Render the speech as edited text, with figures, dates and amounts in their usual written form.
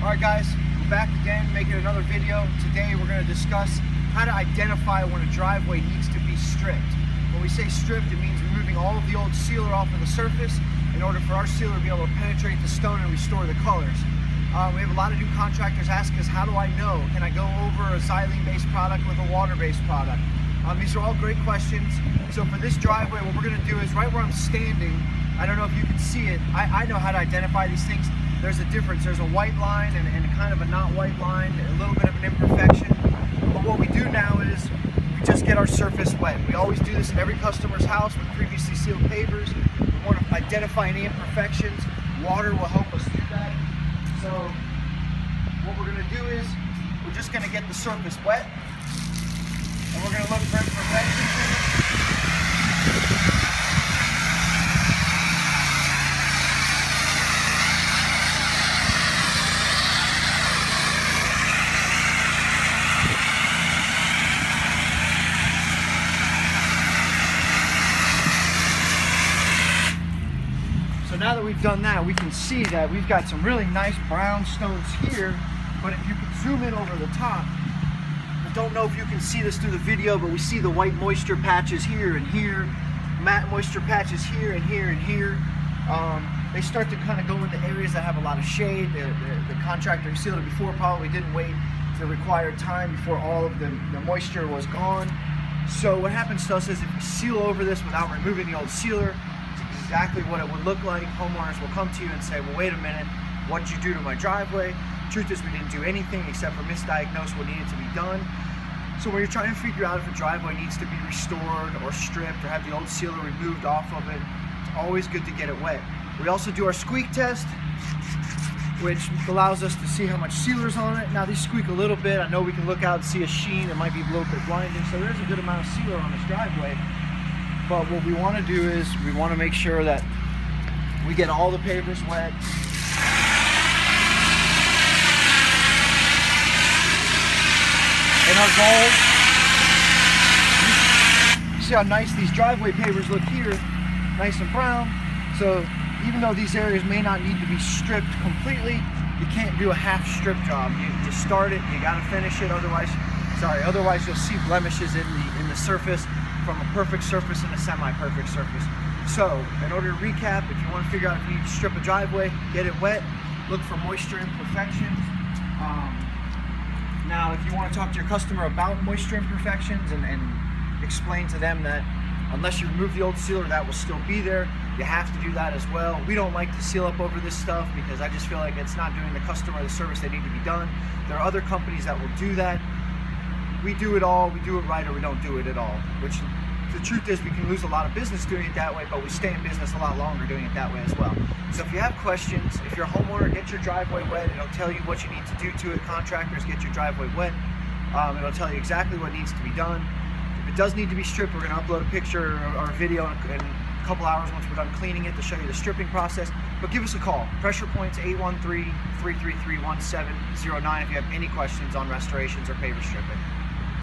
Alright guys, we're back again making another video. Today we're going to discuss how to identify when a driveway needs to be stripped. When we say stripped, it means removing all of the old sealer off of the surface in order for our sealer to be able to penetrate the stone and restore the colors. We have a lot of new contractors ask us, how do I know? Can I go over a xylene-based product with a water-based product? These are all great questions. So for this driveway, what we're going to do is right where I'm standing, I don't know if you can see it, I know how to identify these things. There's a difference. There's a white line and kind of a not white line, a little bit of an imperfection. But what we do now is we just get our surface wet. We always do this in every customer's house with previously sealed pavers. We want to identify any imperfections. Water will help us do that. So what we're going to do is we're just going to get the surface wet and we're going to look for imperfections in it. So now that we've done that, we can see that we've got some really nice brown stones here, but if you can zoom in over the top, I don't know if you can see this through the video, but we see the white moisture patches here and here, matte moisture patches here and here and here. They start to kind of go into areas that have a lot of shade. The contractor who sealed it before probably didn't wait the required time before all of the moisture was gone. So what happens to us is if we seal over this without removing the old sealer, exactly what it would look like. Homeowners will come to you and say, well, wait a minute, what did you do to my driveway? Truth is, we didn't do anything except for misdiagnose what needed to be done. So when you're trying to figure out if a driveway needs to be restored or stripped or have the old sealer removed off of it, it's always good to get it wet. We also do our squeak test, which allows us to see how much sealer's on it. Now these squeak a little bit. I know we can look out and see a sheen. It might be a little bit blinding. So there's a good amount of sealer on this driveway. But what we want to do is we want to make sure that we get all the pavers wet. And our goal, you see how nice these driveway pavers look here, nice and brown. So even though these areas may not need to be stripped completely, you can't do a half strip job. You start it, you got to finish it, otherwise you'll see blemishes in the surface, from a perfect surface and a semi-perfect surface. So, in order to recap, if you want to figure out if you need to strip a driveway, get it wet, look for moisture imperfections. Now, if you want to talk to your customer about moisture imperfections and explain to them that unless you remove the old sealer, that will still be there, you have to do that as well. We don't like to seal up over this stuff because I just feel like it's not doing the customer the service they need to be done. There are other companies that will do that. We do it all, we do it right, or we don't do it at all, which the truth is we can lose a lot of business doing it that way, but we stay in business a lot longer doing it that way as well. So if you have questions, if you're a homeowner, get your driveway wet. It'll tell you what you need to do to it. Contractors, get your driveway wet. It'll tell you exactly what needs to be done. If it does need to be stripped, we're going to upload a picture or a video in a couple hours once we're done cleaning it to show you the stripping process. But give us a call. Pressure Point's 813-333-1709 if you have any questions on restorations or paver stripping.